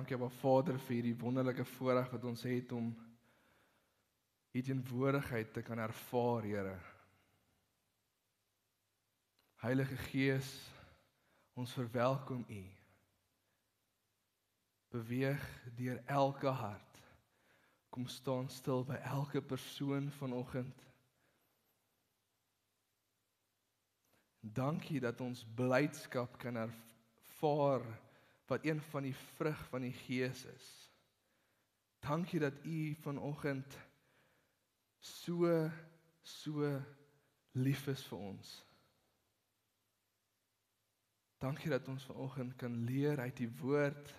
dankie Abba Vader vir hierdie wonderlike voorreg wat ons het om U teenwoordigheid te kan ervaar, Here. Heilige Gees, ons verwelkom U. Beweeg deur elke hart. Kom staan stil by elke persoon vanoggend. Dankie dat ons blydskap kan ervaar wat een van die vrug van die Gees is. Dankie dat U vanoggend so lief is vir ons. Dankie dat ons vanoggend kan leer uit die woord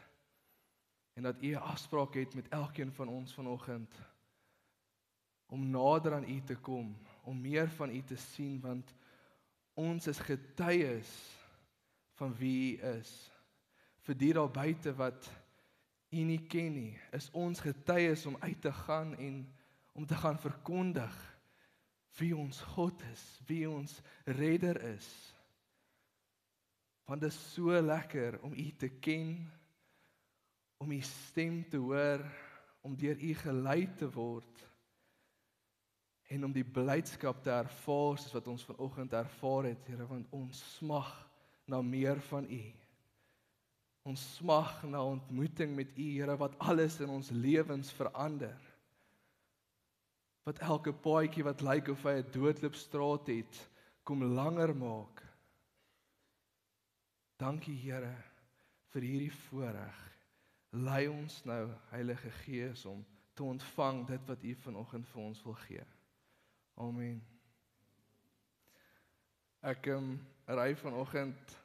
en dat U 'n afspraak het met elkeen van ons vanoggend om nader aan U te kom, om meer van U te sien, want ons is getuies van wie U is. Vir die daar buite wat U nie ken nie, is ons getuies om uit te gaan en om te gaan verkondig wie ons God is, wie ons redder is. Want dit is so lekker om U te ken, om U stem te hoor, om deur U gelei te word en om die blydskap te ervaar soos wat ons vanoggend ervaar het, Here, want ons smag na meer van U. Ons smag na ontmoeting met U, Here, wat alles in ons lewens verander. Wat elke paadjie wat lyk of hy 'n doodloopstraat het, kom langer maak. Dankie, Here, vir hierdie voorreg. Lei ons nou, Heilige Gees, om te ontvang dit wat U vanoggend vir ons wil gee. Amen. Ek ry vanoggend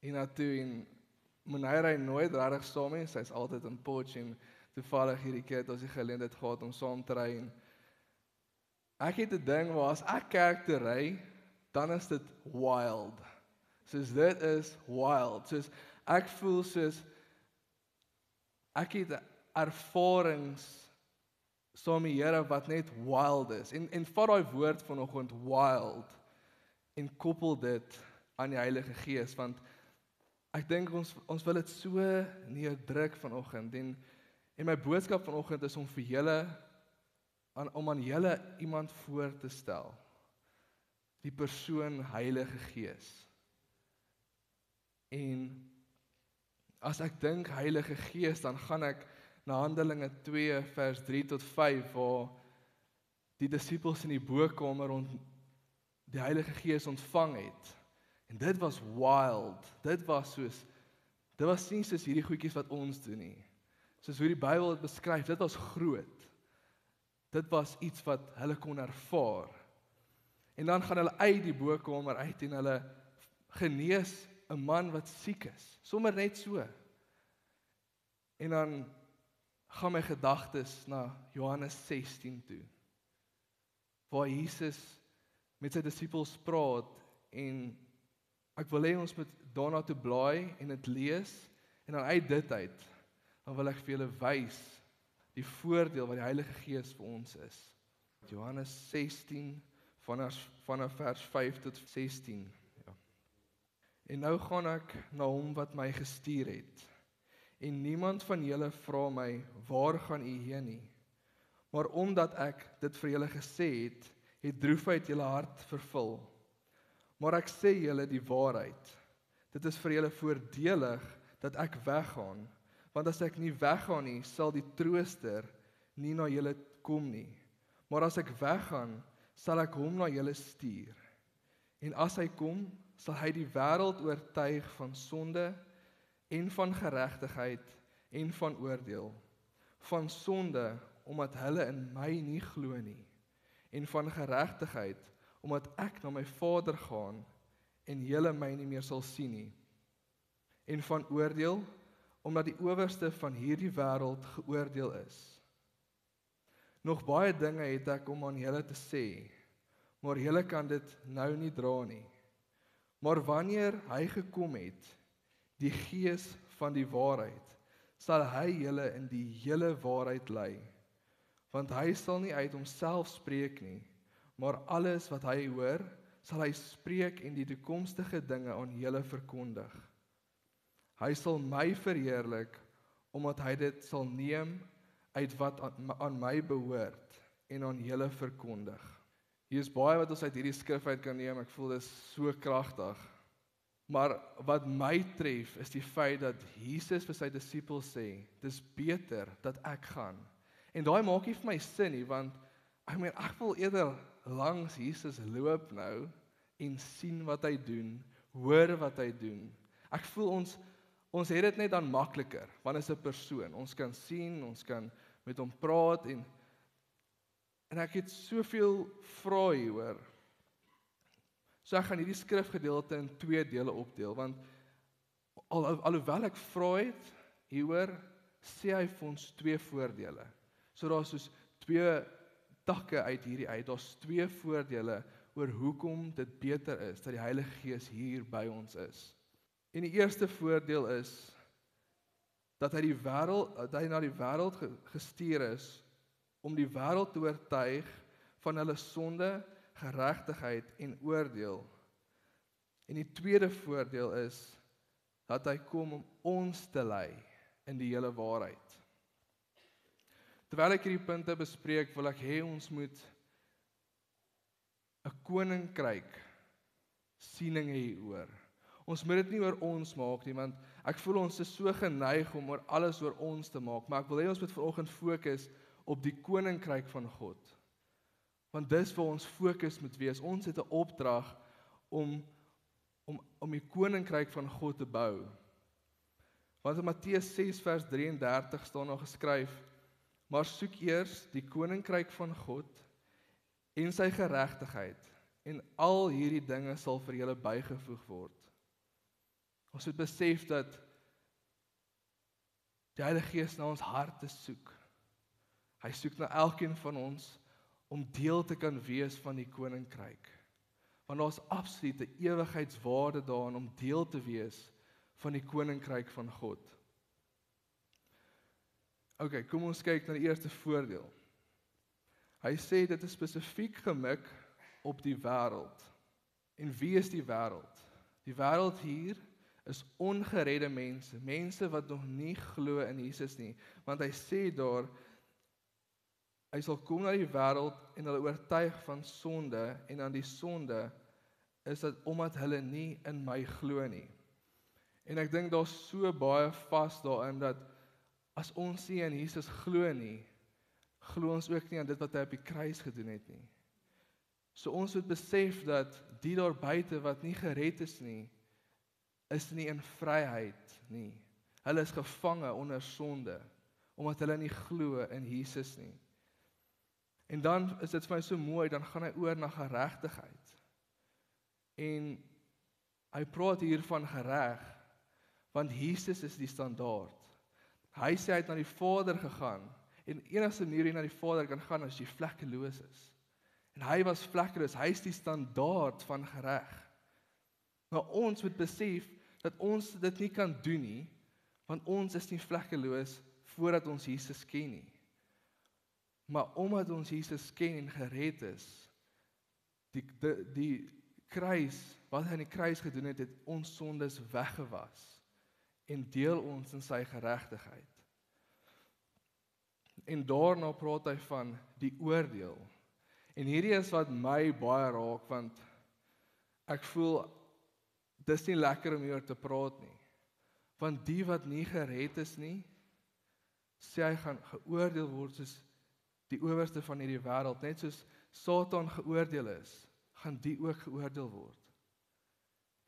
hiernatoe en Monay ry nooit regtig saam nie, sy's altyd in Potch en toevallig hierdie keer het ons die geleentheid gehad om saam te ry en ek het 'n ding waar as ek kerk toe ry, dan is dit wild. Soos dit is wild. Soos ek voel soos ek het ervarings saam met die Here wat net wild is. En vat daai woord vanoggend wild en koppel dit aan die Heilige Gees, want ek dink ons wil dit so neerdruk vanoggend en my boodskap vanoggend is om vir julle om aan julle iemand voor te stel. Die persoon Heilige Gees. En as ek dink Heilige Gees, dan gaan ek na Handelinge 2 vers 3 tot 5 waar die disippels in die bokamer die Heilige Gees ontvang het. En dit was wild. Dit was nie soos hierdie goedjies wat ons doen nie. Soos hoe die Bybel dit beskryf, dit was groot. Dit was iets wat hulle kon ervaar. En dan gaan hulle uit die bokamer uit en hulle genees 'n man wat siek is. Sommer net so. En dan gaan my gedagtes na Johannes 16 toe. Waar Jesus met sy disippels praat en ek wil hê ons moet daarna toe blaai en dit lees en dan uit dit uit, dan wil ek vir julle wys die voordeel wat die Heilige Gees vir ons is. Johannes 16 vanaf vers 5 tot 16. Ja. En nou gaan ek na hom wat my gestuur het. En niemand van julle vra my, waar gaan u heen nie? Maar omdat ek dit vir julle gesê het, het droefheid julle hart vervul. Maar ek sê julle die waarheid. Dit is vir julle voordelig dat ek weggaan, want as ek nie weggaan nie, sal die Trooster nie na julle kom nie. Maar as ek weggaan, sal ek hom na julle stuur. En as hy kom, sal hy die wêreld oortuig van sonde en van geregtigheid en van oordeel. Van sonde, omdat hulle in my nie glo nie. En van geregtigheid, omdat ek na my Vader gaan en julle my nie meer sal sien nie. En van oordeel, omdat die owerste van hierdie wêreld geoordeel is. Nog baie dinge het ek om aan julle te sê, maar julle kan dit nou nie dra nie. Maar wanneer hy gekom het, die Gees van die waarheid, sal hy julle in die hele waarheid lei. Want hy sal nie uit homself spreek nie, maar alles wat hy hoor, sal hy spreek en die toekomstige dinge aan julle verkondig. Hy sal my verheerlik, omdat hy dit sal neem uit wat aan my behoort en aan julle verkondig. Hier is baie wat ons uit hierdie skrif uit kan neem, ek voel dit is so kragtig. Maar wat my tref is die feit dat Jesus vir sy disippels sê, dis beter dat ek gaan. En daai maak nie vir my sin nie, want ek wil eerder langs Jesus loop nou en sien wat hy doen, hoor wat hy doen. Ek voel ons het dit net dan makliker, want is 'n persoon. Ons kan sien, ons kan met hom praat en ek het soveel vrae hieroor. So ek gaan hierdie skrifgedeelte in 2 dele opdeel, want alhoewel ek vra het hieroor, sê hy vir ons 2 voordele. So daar's soos 2 takke uit hierdie uit. Daar's 2 voordele oor hoekom dit beter is dat die Heilige Gees hier by ons is. En die eerste voordeel is dat hy na die wêreld gestuur is om die wêreld te oortuig van hulle sonde, geregtigheid en oordeel. En die tweede voordeel is dat hy kom om ons te lei in die hele waarheid. Terwyl ek hierdie punte bespreek, wil ek hê ons moet 'n koninkryk siening hê hieroor. Ons moet dit nie oor ons maak nie, want ek voel ons is so geneig om alles oor ons te maak, maar ek wil hê ons moet vanoggend fokus op die koninkryk van God. Want dis waar ons fokus moet wees. Ons het 'n opdrag om die koninkryk van God te bou. Want in Matteus 6 vers 33 staan daar geskryf: maar soek eers die koninkryk van God en sy geregtigheid, en al hierdie dinge sal vir julle bygevoeg word. Ons moet besef dat die Heilige Gees na ons harte soek. Hy soek na elkeen van ons om deel te kan wees van die koninkryk. Want daar's absoluut 'n ewigheidswaarde daarin om deel te wees van die koninkryk van God. Okay, kom ons kyk na die eerste voordeel. Hy sê dit is spesifiek gemik op die wêreld. En wie is die wêreld? Die wêreld hier is ongeredde mense, mense wat nog nie glo in Jesus nie, want hy sê daar, hy sal kom na die wêreld en hulle oortuig van sonde, en aan die sonde is dit omdat hulle nie in my glo nie. En ek dink daar's so baie vas daarin dat as ons nie in Jesus glo nie, glo ons ook nie aan dit wat hy op die kruis gedoen het nie. So ons moet besef dat die daar buite wat nie gered is nie in vryheid nie. Hulle is gevange onder sonde, omdat hulle nie glo in Jesus nie. En dan is dit vir my so mooi, dan gaan hy oor na geregtigheid. En hy praat hier van gereg, want Jesus is die standaard. Hy sê hy het na die Vader gegaan, en enigste manier hoe jy na die Vader kan gaan as jy vlekkeloos is. En hy was vlekkeloos, hy is die standaard van gereg. Maar ons moet besef dat ons dit nie kan doen nie, want ons is nie vlekkeloos voordat ons Jesus ken nie. Maar omdat ons Jesus ken en gered is, die kruis, wat hy aan die kruis gedoen het, het ons sondes weggewas en deel ons in sy geregtigheid. En daarna praat hy van die oordeel. En hierdie is wat my baie raak, want ek voel dis nie lekker om hieroor te praat nie. Want die wat nie gered is nie, sê hy gaan geoordeel word soos die owerste van hierdie wêreld, net soos Satan geoordeel is, gaan die ook geoordeel word.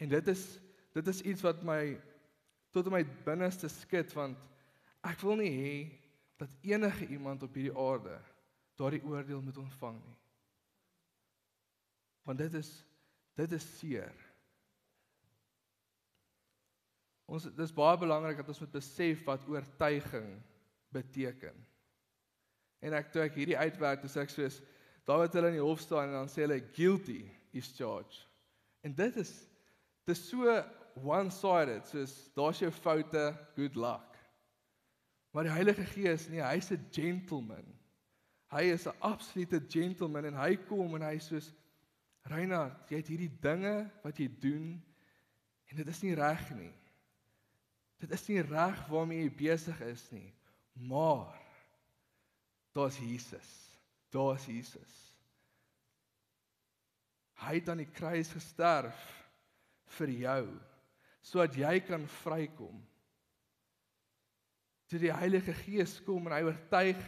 En dit is iets wat my tot in my binneste skud, want ek wil nie hê dat enige iemand op hierdie aarde daardie oordeel moet ontvang nie. Want dit is seer. Dit is baie belangrik dat ons moet besef wat oortuiging beteken. En toe ek hierdie uitwerk, toe sê ek soos, daar wat hulle in die hof staan en dan sê hulle, guilty is charged. En dit is so one-sided, soos, daar's jou foute, good luck. Maar die Heilige Gees, nee, hy's 'n gentleman. Hy is 'n absolute gentleman, en hy kom en hy soos, Reinhard, jy het hierdie dinge wat jy doen, en dit is nie reg nie. Dit is nie reg waarmee jy besig is nie, maar daar's Jesus. Daar's Jesus. Hy het aan die kruis gesterf vir jou, sodat jy kan vrykom. Toe die Heilige Gees kom en hy oortuig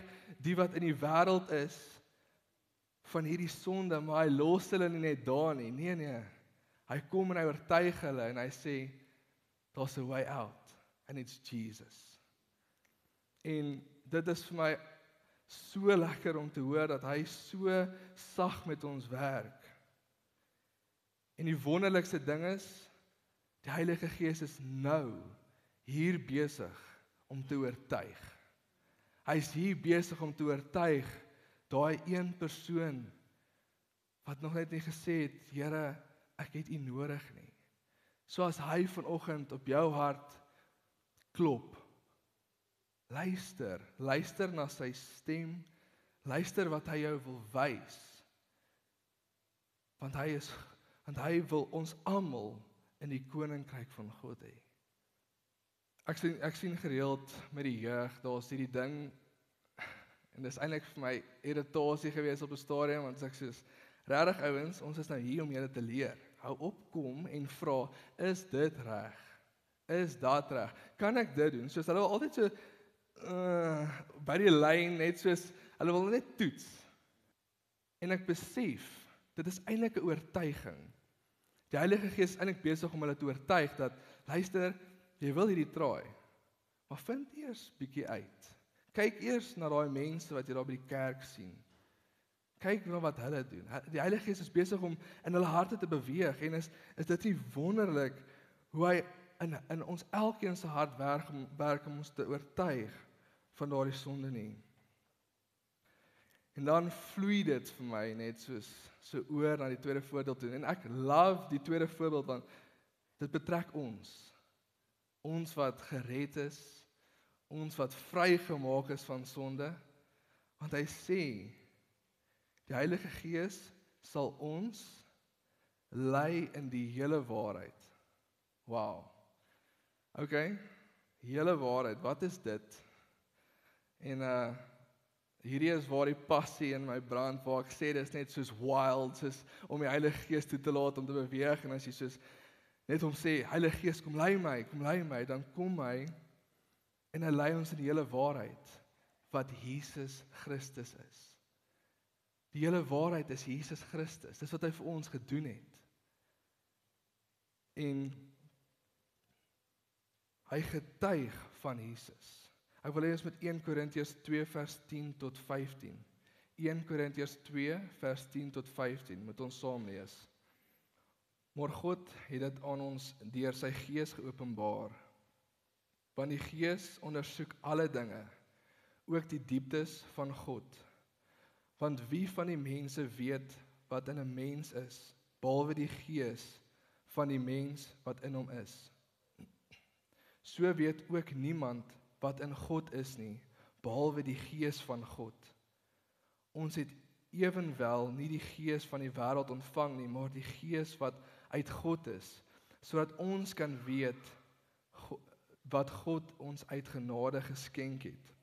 die wat in die wêreld is van hierdie sonde, maar hy los hulle nie net daar nie. Nee. Hy kom en hy oortuig hulle en hy sê, daar's a way out, and it's Jesus. En dit is vir my so lekker om te hoor dat hy so sag met ons werk. En die wonderlikste ding is, die Heilige Gees is nou hier besig om te oortuig. Hy is hier besig om te oortuig daai een persoon wat nog net nie gesê het, Here, ek het U nodig nie. So as hy vanoggend op jou hart klop, luister na sy stem, luister wat hy jou wil wys, want hy wil ons almal in die koninkryk van God hê. Ek sien gereeld met die jeug, daar's hierdie ding, en dis eintlik vir my irritasie gewees op 'n stadium, want ek sê, regtig ouens, ons is nou hier om julle te leer. Hou op, kom en vra, is dit reg? Is dat reg? Kan ek dit doen? Soos hulle wil altyd so by die lyn, net soos, hulle wil net toets. En ek besef, dit is eintlik 'n oortuiging. Die Heilige Gees is eintlik besig om hulle te oortuig dat, luister, jy wil hierdie traai, maar vind eers bietjie uit. Kyk eers na daai mense wat jy daar by die kerk sien. Kyk na wat hulle doen. Die Heilige Gees is besig om in hulle harte te beweeg, en is dit nie wonderlik hoe hy in ons elkeen se hart werk om ons te oortuig van daardie sonde nie. En dan vloei dit vir my net so oor na die tweede voorbeeld toe. En ek love die tweede voorbeeld, want dit betrek ons. Ons wat gered is, ons wat vrygemaak is van sonde, want hy sê, die Heilige Gees sal ons lei in die hele waarheid. Wow. Okay, hele waarheid, wat is dit? En hierdie is waar die passie in my brand, waar ek sê, dit is net soos wild, soos om die Heilige Gees toe te laat om te beweeg, en as jy soos net om sê, Heilige Gees, kom lei my, dan kom hy, en hy lei ons in die hele waarheid, wat Jesus Christus is. Die hele waarheid is Jesus Christus, dis wat hy vir ons gedoen het. En hy getuig van Jesus. Ek wil hê ons met 1 Korintiërs 2 vers 10 tot 15. 1 Korintiërs 2 vers 10 tot 15, moet ons saam lees. Maar God het dit aan ons deur sy Gees geopenbaar. Want die Gees ondersoek alle dinge, ook die dieptes van God. Want wie van die mense weet wat in 'n mens is, behalwe die Gees van die mens wat in hom is? So weet ook niemand wat in God is nie, behalwe die Gees van God. Ons het ewenwel nie die Gees van die wêreld ontvang nie, maar die Gees wat uit God is, sodat ons kan weet wat God ons uit genade geskenk het.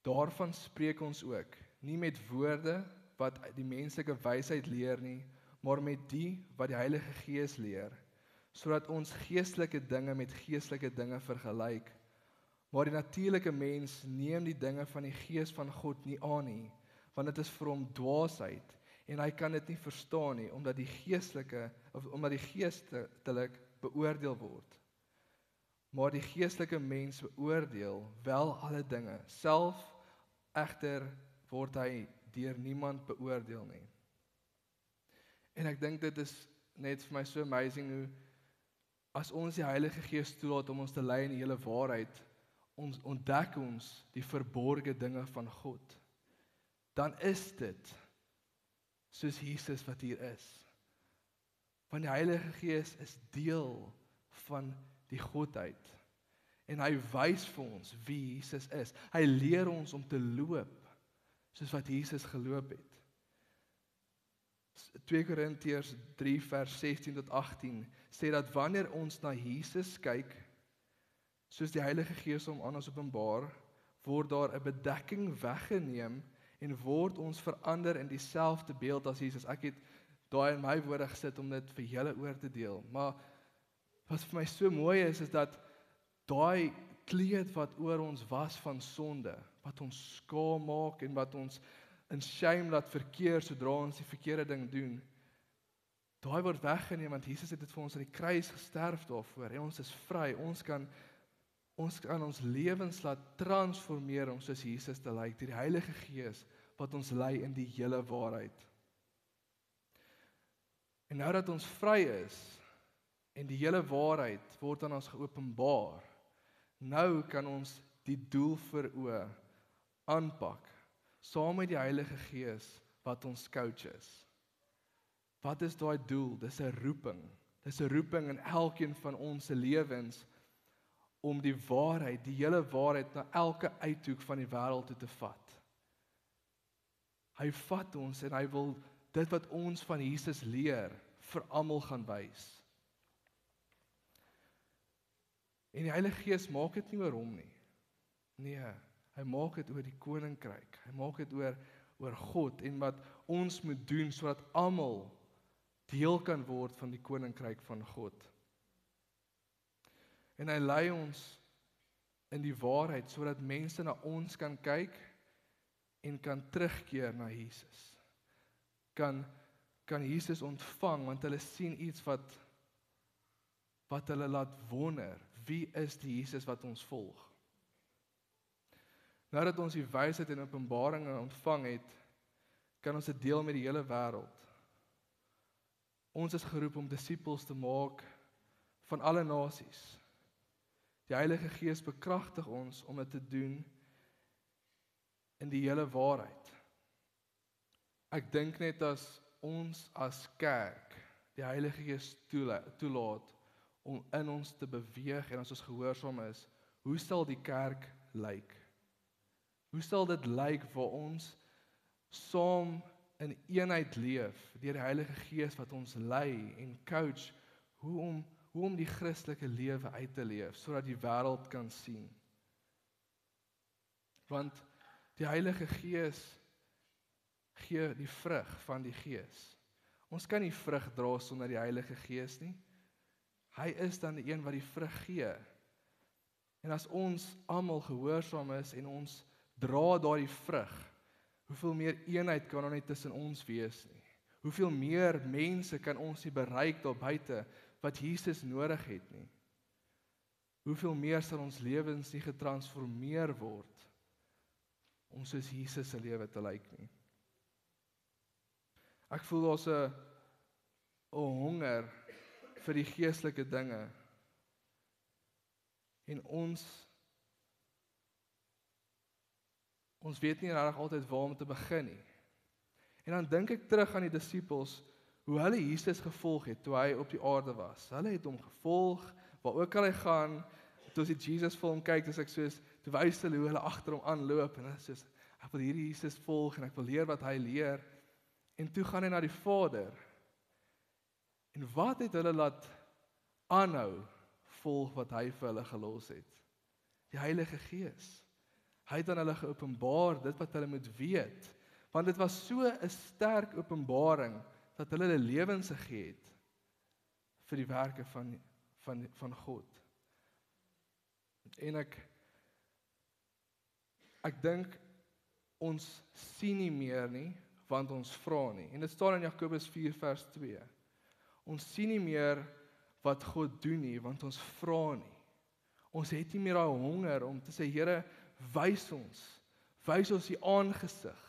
Daarvan spreek ons ook, nie met woorde wat die menslike wysheid leer nie, maar met die wat die Heilige Gees leer, sodat ons geestelike dinge met geestelike dinge vergelyk. Maar die natuurlike mens neem die dinge van die Gees van God nie aan nie, want dit is vir hom dwaasheid, en hy kan dit nie verstaan nie, omdat die geestelik beoordeel word. Maar die geestelike mens beoordeel wel alle dinge, self egter word hy deur niemand beoordeel nie. En ek dink dit is net vir my so amazing hoe, as ons die Heilige Gees toelaat om ons te lei in die hele waarheid, ons ontdek ons die verborgde dinge van God. Dan is dit soos Jesus wat hier is. Want die Heilige Gees is deel van die Godheid. En hy wys vir ons wie Jesus is. Hy leer ons om te loop soos wat Jesus geloop het. 2 Korintiërs 3 vers 16 tot 18 sê dat wanneer ons na Jesus kyk, soos die Heilige Gees hom aan ons openbaar, word daar 'n bedekking weggeneem en word ons verander in dieselfde beeld as Jesus. Ek het daai in my woorde gesit om dit vir julle oor te deel. Maar wat vir my so mooi is dat daai kleed wat oor ons was van sonde, wat ons skaam maak en wat ons in shame laat verkeer sodra ons die verkeerde ding doen, daai word weggeneem want Jesus het dit vir ons aan die kruis gesterf daarvoor en ons is vry. Ons kan ons lewens laat transformeer om soos Jesus te lyk, deur die Heilige Gees wat ons lei in die hele waarheid. En nou dat ons vry is en die hele waarheid word aan ons geopenbaar, nou kan ons die doel voor oë aanpak, saam met die Heilige Gees wat ons coach is. Wat is daai doel? Dis 'n roeping. Dis 'n roeping in elkeen van ons se lewens om die waarheid, die hele waarheid na elke uithoek van die wêreld toe te vat. Hy vat ons en hy wil dit wat ons van Jesus leer vir almal gaan wys. En die Heilige Gees maak dit nie oor hom nie. Nee, hy maak dit oor die koninkryk. Hy maak dit oor God en wat ons moet doen sodat almal deel kan word van die koninkryk van God. En hy lei ons in die waarheid sodat mense na ons kan kyk en kan terugkeer na Jesus. Kan Jesus ontvang want hulle sien iets wat hulle laat wonder, wie is die Jesus wat ons volg? Nou dat ons die wysheid en openbaringe ontvang het, kan ons dit deel met die hele wêreld. Ons is geroep om disippels te maak van alle nasies. Die Heilige Gees bekragtig ons om dit te doen in die hele waarheid. Ek dink net as ons as kerk die Heilige Gees toelaat om in ons te beweeg en as ons gehoorsaam is, hoe sal die kerk lyk? Hoe sal dit lyk waar ons saam in eenheid leef deur die Heilige Gees wat ons lei en coach hoe om die Christelike lewe uit te leef sodat die wêreld kan sien? Want die Heilige Gees gee die vrug van die Gees. Ons kan nie vrug dra sonder die Heilige Gees nie. Hy is dan die een wat die vrug gee. En as ons almal gehoorsaam is en ons dra daardie vrug, hoeveel meer eenheid kan daar net tussen ons wees nie? Hoeveel meer mense kan ons nie bereik daar buite wat Jesus nodig het nie? Hoeveel meer sal ons lewens nie getransformeer word om soos Jesus se lewe te lyk nie? Ek voel daar's 'n honger vir die geestelike dinge. En ons weet nie regtig altyd waar om te begin nie. En dan dink ek terug aan die disippels, hoe hulle Jesus gevolg het toe hy op die aarde was. Hulle het hom gevolg, waar ook al hy gaan. Toe as die Jesus film kyk, dis ek soos, toe wys hulle hoe hulle agter hom aanloop, en hulle soos, ek wil hierdie Jesus volg, en ek wil leer wat hy leer. En toe gaan hy na die Vader. En wat het hulle laat aanhou volg wat hy vir hulle gelos het? Die Heilige Gees. Hy het aan hulle geopenbaar dit wat hulle moet weet, want dit was so 'n sterk openbaring dat hulle hulle lewens gegee het vir die werke van God. En ek dink ons sien nie meer nie, want ons vra nie. En dit staan in Jakobus 4 vers 2. Ons sien nie meer wat God doen nie, want ons vra nie. Ons het nie meer daai honger om te sê, Here, wys ons die aangesig.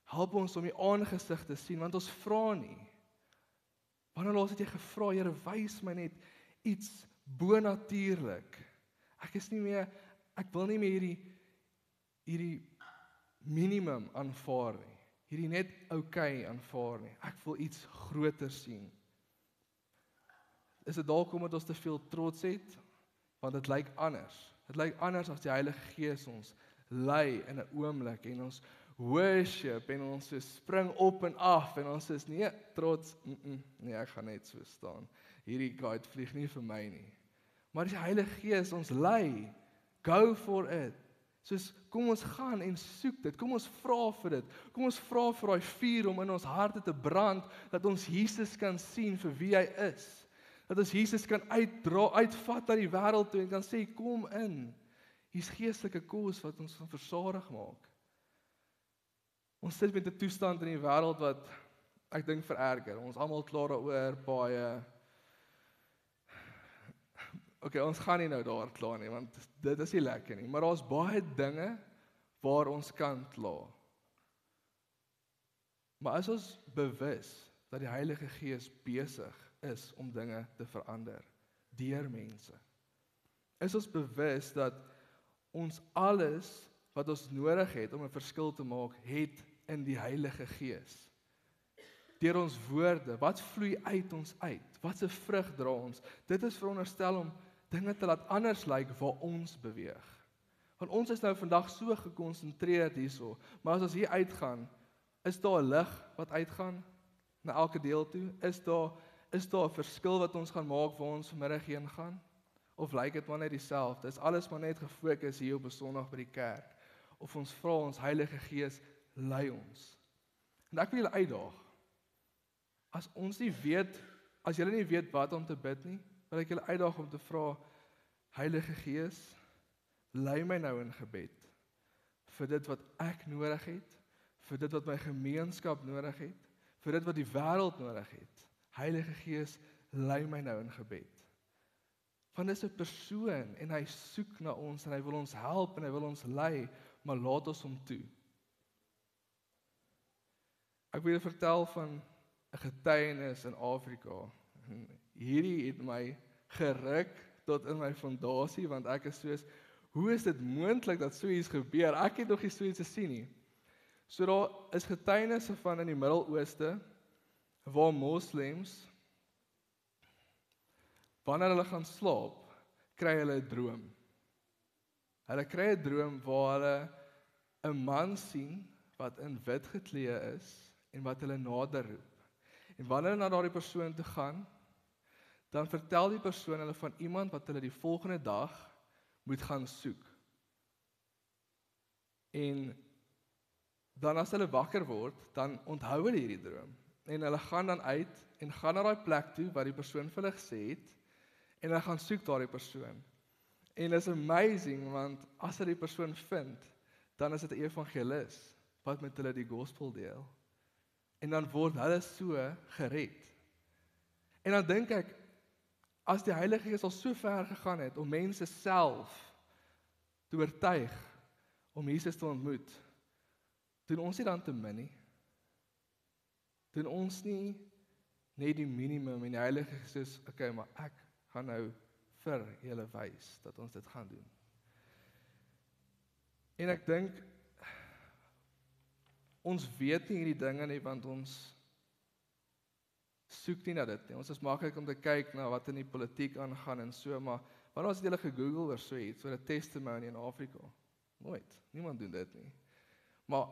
Help ons om die aangesig te sien, want ons vra nie. Wanneer laas het jy gevra, Here, wys my net iets bonatuurlik. Ek wil nie meer hierdie minimum aanvaar nie. Hierdie net okay aanvaar nie. Ek wil iets groter sien. Is dit dalk omdat ons te veel trots het? Want dit lyk anders. Dit lyk anders as die Heilige Gees ons lei in 'n oomblik en worship en ons so spring op en af en ons is nie trots, nee, ek gaan net so staan. Hierdie kite vlieg nie vir my nie. Maar die Heilige Gees ons lei, go for it. Soos kom ons gaan en soek dit, kom ons vra vir dit, kom ons vra vir daai vuur om in ons harte te brand, dat ons Jesus kan sien vir wie hy is. Dat ons Jesus kan uitvat na die wêreld toe en kan sê, kom in. Hier's geestelike kos wat ons van versadig maak. Ons sit met 'n toestand in die wêreld wat ek dink vererger. Ons almal klaar daaroor baie. Okay, ons gaan nie nou daar klaar nie, want dit is nie lekker nie. Maar daar's baie dinge waar ons kan kla. Maar as ons bewus dat die Heilige Gees besig is om dinge te verander deur mense, is ons bewus dat ons alles wat ons nodig het om 'n verskil te maak, het in die Heilige Gees. Deur ons woorde, wat vloei uit ons uit? Wat se vrug dra ons? Dit is veronderstel om dinge te laat anders lyk waar ons beweeg. Want ons is nou vandag so gekonsentreerd hierso, maar as ons hier uitgaan, is daar 'n lig wat uitgaan na elke deel toe? Is daar 'n verskil wat ons gaan maak waar ons vanmiddag heen gaan? Of lyk dit maar net dieselfde? Is alles maar net gefokus hier op 'n Sondag by die kerk? Of ons vra ons Heilige Gees, lei ons. En ek wil julle uitdaag. As julle nie weet wat om te bid nie, wil ek julle uitdaag om te vra, Heilige Gees, lei my nou in gebed vir dit wat ek nodig het, vir dit wat my gemeenskap nodig het, vir dit wat die wêreld nodig het. Heilige Gees, lei my nou in gebed. Want dis 'n persoon en hy soek na ons en hy wil ons help en hy wil ons lei, maar laat ons hom toe. Ek wil julle vertel van 'n getuienis in Afrika. Hierdie het my geruk tot in my fondasie, want ek is soos, hoe is dit moontlik dat so iets gebeur? Ek het nog nie so iets gesien nie. So daar is getuienisse van in die Midde-Ooste, waar moslems, wanneer hulle gaan slaap, kry hulle 'n droom. Hulle kry 'n droom waar hulle 'n man sien, wat in wit geklee is, en wat hulle nader roep. En wanneer hulle na daardie persoon toe gaan, dan vertel die persoon hulle van iemand wat hulle die volgende dag moet gaan soek. En dan as hulle wakker word, dan onthou hulle hierdie droom. En hulle gaan dan uit en gaan na daai plek toe wat die persoon vir hulle gesê het, en hulle gaan soek daardie persoon. En dit is amazing, want as hulle die persoon vind, dan is dit 'n evangelis wat met hulle die gospel deel. En dan word hulle so gered. En dan dink ek, as die Heilige Gees al so ver gegaan het om mense self te oortuig om Jesus te ontmoet, doen ons nie dan te min nie? Doen ons nie net die minimum en die Heilige Gees sê, okay, maar ek gaan nou vir julle wys dat ons dit gaan doen. En ek dink, ons weet nie hierdie dinge nie, want ons soek nie na dit nie. Ons is maklik om te kyk na wat in die politiek aangaan en so, maar wanneer het julle gegoogel oor so iets, oor 'n testimony in Afrika? Nooit. Niemand doen dit nie. Maar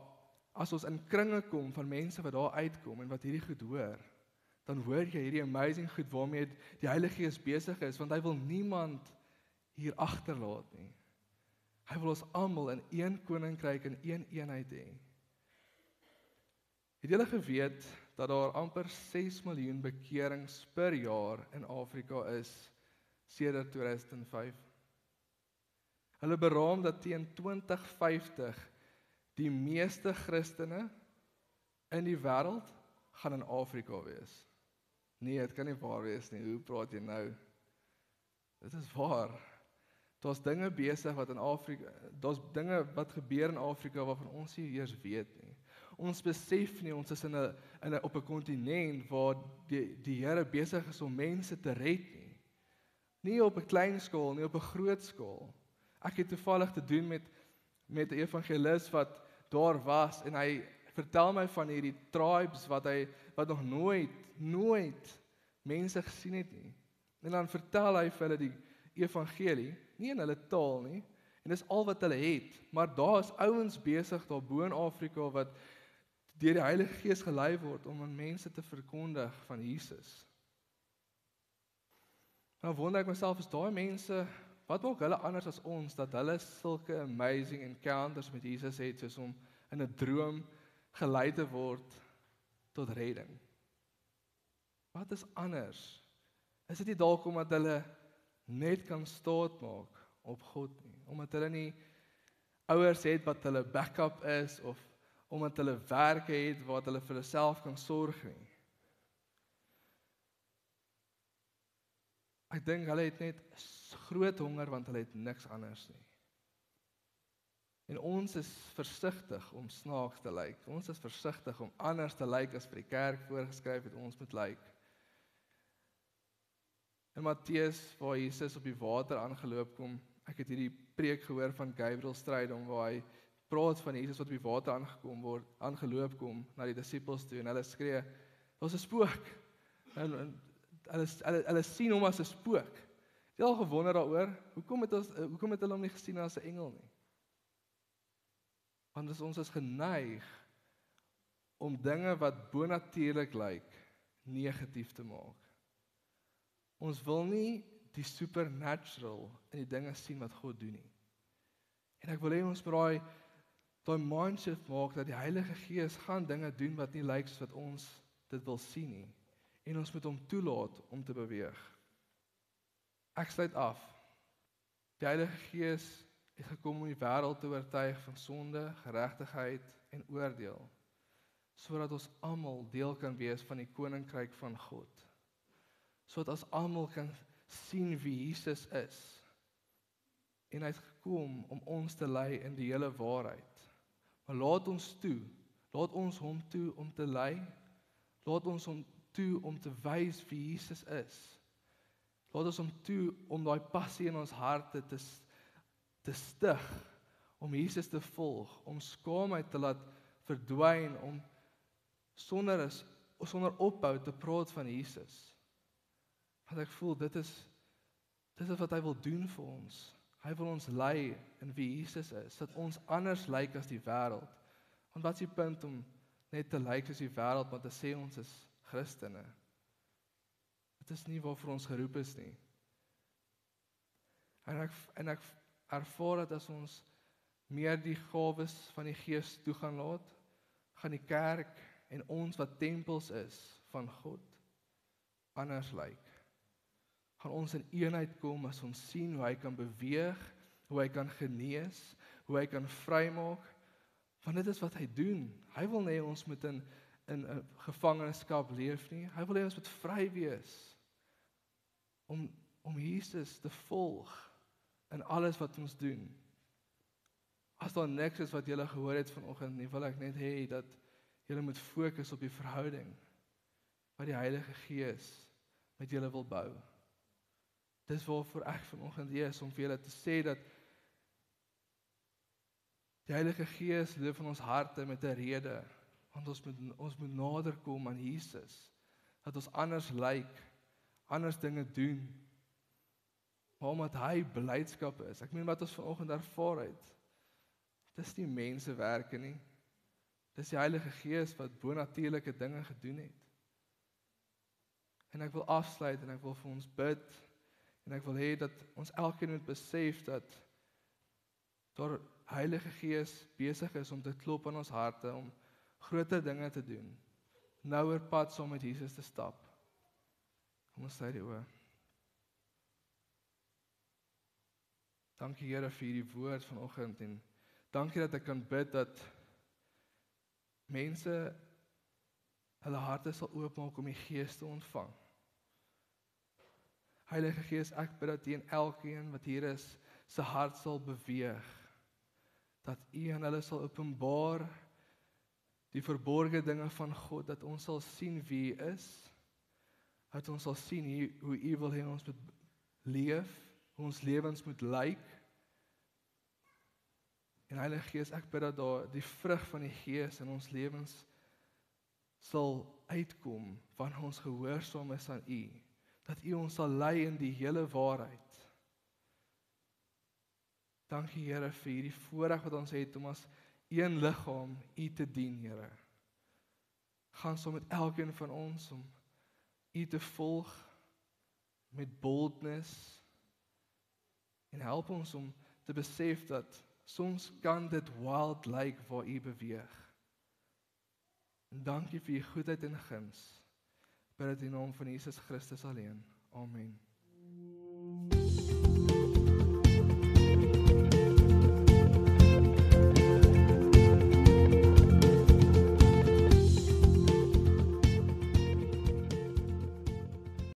as ons in kringe kom van mense wat daar uitkom en wat hierdie goed hoor, dan hoor jy hierdie amazing goed waarmee die Heilige Gees besig is, want hy wil niemand hier agterlaat nie. Hy wil ons almal in een koninkryk en een eenheid hê. Het julle geweet dat daar amper 6 miljoen bekerings per jaar in Afrika is sedert 2005? Hulle beraam dat teen 2050 die meeste Christene in die wêreld gaan in Afrika wees. Nee, dit kan nie waar wees nie. Hoe praat jy nou? Dit is waar. Daar's dinge besig wat in Afrika, daar's dinge wat gebeur in Afrika waarvan ons nie eers weet nie. Ons besef nie, ons is op 'n kontinent waar die Here besig is om mense te red nie. Nie op 'n klein skaal, nie op 'n groot skaal. Ek het toevallig te doen met 'n evangelis wat daar was en hy vertel my van hierdie tribes wat nog nooit mense gesien het nie. En dan vertel hy vir hulle die evangelie, nie in hulle taal nie, En dis al wat hulle het. Maar daar is ouens besig daar bo in Afrika wat deur die Heilige Gees gelei word om aan mense te verkondig van Jesus. Nou wonder ek myself, is daai mense, wat maak hulle anders as ons, dat hulle sulke amazing encounters met Jesus het, soos om in 'n droom gelei te word tot redding? Wat is anders? Is dit nie dalk omdat hulle net kan staatmaak op God nie, omdat hulle nie ouers het wat hulle backup is, of omdat hulle werke het wat hulle vir hulself kan sorg nie? Ek dink hulle het net groot honger want hulle het niks anders nie. En ons is versigtig om snaaks te lyk. Ons is versigtig om anders te lyk as vir die kerk voorgeskryf het ons moet lyk. In Matteus, waar Jesus op die water aangeloop kom, ek het hierdie preek gehoor van Gabriel Strydom, waar hy praat van Jesus wat op die water aangeloop kom na die disippels toe, en hulle skree, daar's 'n spook. En hulle sien hom as 'n spook. Het jy al gewonder daaroor? Hoekom het hulle hom nie gesien as 'n engel nie? Want ons is geneig om dinge wat bonatuurlik lyk, negatief te maak. Ons wil nie die supernatural in die dinge sien wat God doen nie. En ek wil hê ons moet daai mindshift maak dat die Heilige Gees gaan dinge doen wat nie lyk soos wat ons dit wil sien nie. En ons moet hom toelaat om te beweeg. Ek sluit af. Die Heilige Gees het gekom om die wêreld te oortuig van sonde, geregtigheid en oordeel, sodat ons almal deel kan wees van die koninkryk van God. Sodat ons almal kan sien wie Jesus is. En hy het gekom om ons te lei in die hele waarheid. Maar laat ons hom toe om te lei. Laat ons hom toe om te wys wie Jesus is. Laat ons hom toe om daai passie in ons harte te stig, om Jesus te volg, om skaamheid te laat verdwyn, om sonder ophou te praat van Jesus. Want ek voel dit is wat hy wil doen vir ons. Hy wil ons lei in wie Jesus is, dat ons anders lyk as die wêreld. Want wat is die punt om net te lyk soos die wêreld, maar te sê ons is Christene? Dit is nie waarvoor ons geroep is nie. En ek ervaar dat as ons meer die gawes van die Gees toe gaan laat, gaan die kerk en ons wat tempels is van God anders lyk. Gaan ons in eenheid kom as ons sien hoe hy kan beweeg, hoe hy kan genees, hoe hy kan vrymaak, want dit is wat hy doen. Hy wil nie ons moet in 'n gevangenskap leef nie. Hy wil hê ons moet vry wees om Jesus te volg in alles wat ons doen. As daar niks is wat julle gehoor het vanoggend nie, wil ek net hê dat julle moet fokus op die verhouding wat die Heilige Gees met julle wil bou. Dis waarvoor ek vanoggend hier is, om vir julle te sê dat die Heilige Gees leef in ons harte met 'n rede, want ons moet nader kom aan Jesus, dat ons anders lyk, anders dinge doen, maar omdat hy blydskap is. Ek meen wat ons vanoggend ervaar het, dis nie mensewerke nie, dis die Heilige Gees wat bonatuurlike dinge gedoen het. En ek wil afsluit en ek wil vir ons bid, en ek wil hê dat ons elkeen moet besef dat daar Heilige Gees besig is om te klop aan ons harte, om groter dinge te doen, nouer pad saam met Jesus te stap. Kom ons sluit die oë. Dankie Here vir hierdie woord vanoggend, en dankie dat ek kan bid dat mense hulle harte sal oopmaak om die Gees te ontvang. Heilige Gees, ek bid dat U en elkeen wat hier is, se hart sal beweeg, dat U aan hulle sal openbaar die verborgde dinge van God, dat ons sal sien wie U is, dat ons sal sien hoe U wil hê ons moet leef, hoe ons lewens moet lyk. En Heilige Gees, ek bid dat daar die vrug van die Gees in ons lewens sal uitkom wanneer ons gehoorsaam is aan U, dat U ons sal lei in die hele waarheid. Dankie Here vir hierdie voorreg wat ons het om as een liggaam U te dien, Here. Gaan saam met elkeen van ons om U te volg met boldness en help ons om te besef dat soms kan dit wild lyk waar U beweeg. En dankie vir U goedheid en guns. Bid dit in die naam van Jesus Christus alleen. Amen.